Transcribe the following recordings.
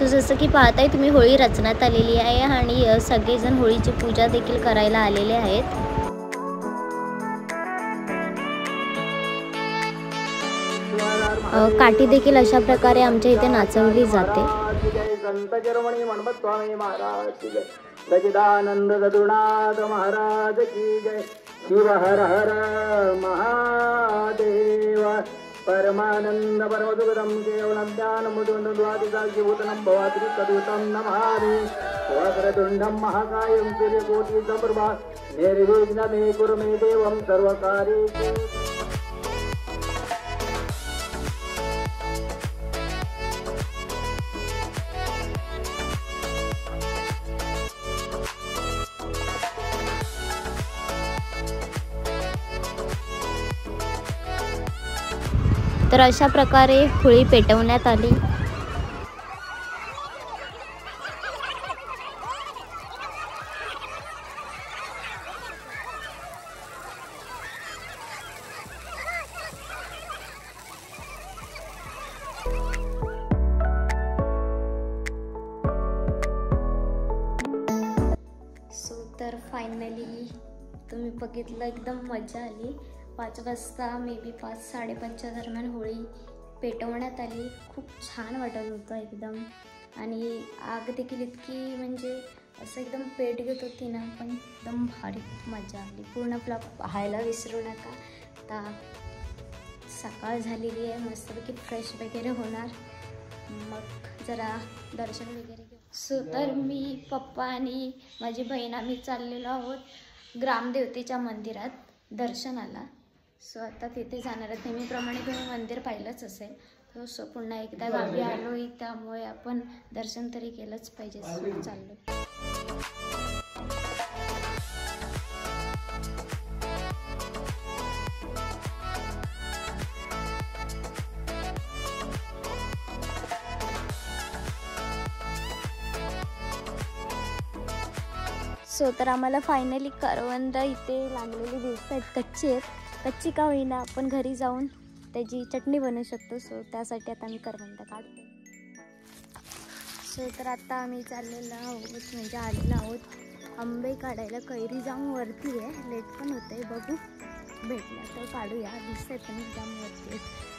So जसं की पाहताय तुम्ही होळी रचण्यात आलेली आहे आणि सगळेजण होळीची पूजा देखील करायला आलेले आहेत। काठी देखील अशा प्रकारे आमच्या इथे नाचवली जाते। संत शिरोमणी मनमत स्वामी महाराज की जय, सच्चिदानंद सद्गुरुनाथ महाराज की जय। शिव हर हर महादेव परमानंद परमसुखदं केवलं ज्ञानमुद्वन्द्वादिसाक्षिभूतं भवात्री तदुतं नमामि। वक्रतुण्डं महाकायं सूर्यकोटिसमप्रभा निर्विघ्नं कुरु मे देवं सर्वकार्येषु। तर अशा प्रकारे होळी पेटवण्यात आली। तर फायनली तुम्ही बघितलं, एकदम मजा आली। 5 वाजता मे बी 5-5:30 दरम्यान होळी पेटवण्यात आली। खूप छान वाटत होतं एकदम, आणि आग देखील इतकी म्हणजे असं एकदम पेट घेत होती ना, पण एकदम भारी मजा आली। पूर्ण आपला पाहायला विसरू नका। आता सकाळ झालेली आहे, मस्तपैकी फ्रेश वगैरे होणार, मग जरा दर्शन वगैरे घेऊ। सो तर मी पप्पा आणि माझी बहीण आम्ही चाललेलो आहोत ग्रामदेवतेच्या मंदिरात दर्शनाला। सो आता तिथे जाणार आहेत। नेहमीप्रमाणे तुम्ही मंदिर पाहिलंच असेल। सो पुन्हा एकदा गावी आलोय, त्यामुळे आपण दर्शन तरी केलंच पाहिजे। सो चाललो। सो तर आम्हाला फायनली करवंद इथे लागलेली दिसत आहेत। कच्ची आहेत, कच्ची का होईना आपण घरी जाऊन त्याची चटणी बनवू शकतो। सो त्यासाठी आता आम्ही करवंद काढतो। सो तर आता आम्ही चाललेलो आहोत, म्हणजे आलेलो आहोत आंबे काढायला। कैरी जाम वरती आहे, लेट पण होते, बघू भेटला तर काढूया। दिसत पण जाम वरती आहे।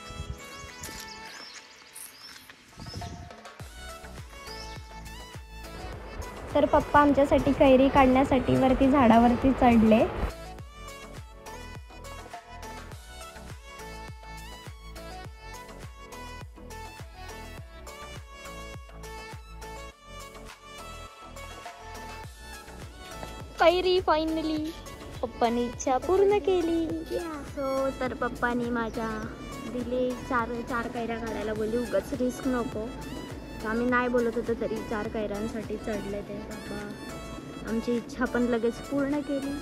तर पप्पा आमच्यासाठी कैरी काढण्यासाठी वरती झाडावरती चढले। कैरी फायनली पप्पानी इच्छा पूर्ण केली। सो तर पप्पानी माझ्या दिले 4 कैऱ्या काढायला, बोलली उगाच रिस्क नको। आम्ही नाही बोलत होतो तरी 4 कैऱ्यांसाठी चढले ते पप्पा। आमची इच्छा पण लगेच पूर्ण केली।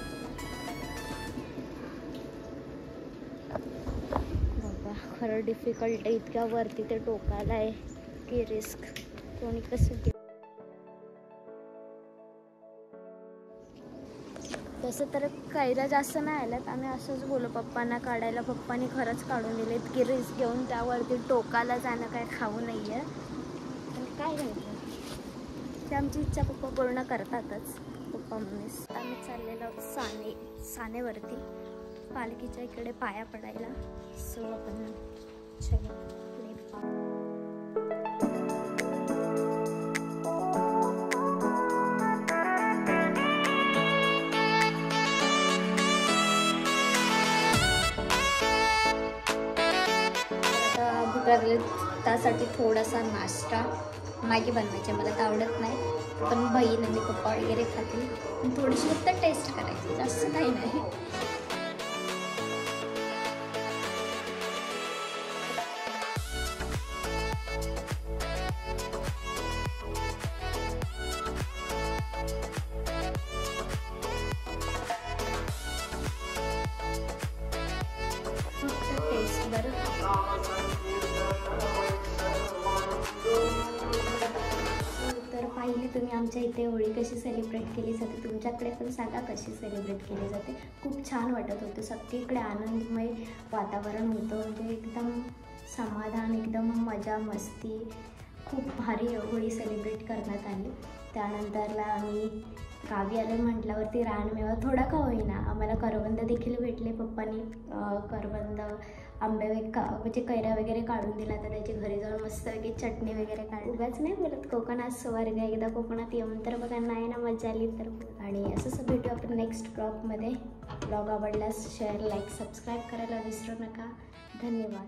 बाबा खरं डिफिकल्ट आहे, इतक्या वरती ते टोकाला आहे की रिस्क कोणी कसं घे। तसं तर कैऱ्या जास्त नाही आल्यात, आम्ही असंच बोलू पप्पांना काढायला। पप्पांनी खरंच काढून दिले। इतकी रिस्क घेऊन त्यावरती टोकाला जाणं काय खाऊ नाही आहे, पण काय घ्यायचं, ते आमची इच्छा पप्पा पूर्ण करतातच। पप्पा मम्मीच आम्ही चाललेलो आहोत सानेवरती पालखीच्या इकडे पाया पडायला। सो आपण चलो लागले। त्यासाठी थोडासा नाश्ता मॅगी बनवायची, मला तर आवडत नाही, पण बहीण आणि पप्पा वगैरे खातील। थोडीशी फक्त टेस्ट करायची, जास्त काही नाही। टेस्ट बरं। तर पाहिली तुम्ही आमच्या इथे होळी कशी सेलिब्रेट केली जाते। तुमच्याकडे पण सांगा कशी सेलिब्रेट केली जाते। खूप छान वाटत होतं, सगळीकडे आनंदमय वातावरण होतं, म्हणजे एकदम समाधान, एकदम मजा मस्ती, खूप भारी होळी सेलिब्रेट करण्यात आली. त्यानंतरला आम्ही गावी आलो म्हटल्यावरती रानमेवा थोडा का होईना आम्हाला करवंद देखील भेटले. पप्पांनी करवंद आंबे म्हणजे कैऱ्या वगैरे काढून दिला, तर त्याची घरी जाऊन मस्तपैकी चटणी वगैरे काढली. उगाच नाही बोलत, कोकणात स्वर्ग. एकदा कोकणात येऊन तर बघा, नाही ना मजा आली तर. आणि असंच भेटू आपण नेक्स्ट ब्लॉगमध्ये. ब्लॉग आवडल्यास शेअर, लाईक, सबस्क्राईब करायला विसरू नका. धन्यवाद.